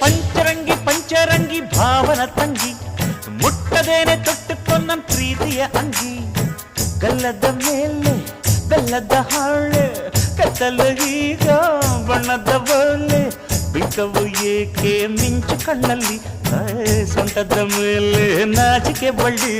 ಪಂಚರಂಗಿ ಪಂಚರಂಗಿ ಭಾವನ ತಂಗಿ ಮುಟ್ಟದೇನೆ ತೊಟ್ಟುಕೊಂಡ ಪ್ರೀತಿಯ ಅಂಗಿ ಗಲ್ಲದ ಮೇಲೆ ಬೆಲ್ಲದ ಹಾಳೆ ಕತ್ತಲು ಈಗ ಬಣ್ಣದ ಬಲೆ ಬಿಂಕವು ಏಕೆ ಮಿಂಚು ಕಣ್ಣಲ್ಲಿ ಸೊಂಟದ ಮೇಲೆ ನಾಚಿಕೆ ಬಳ್ಳಿ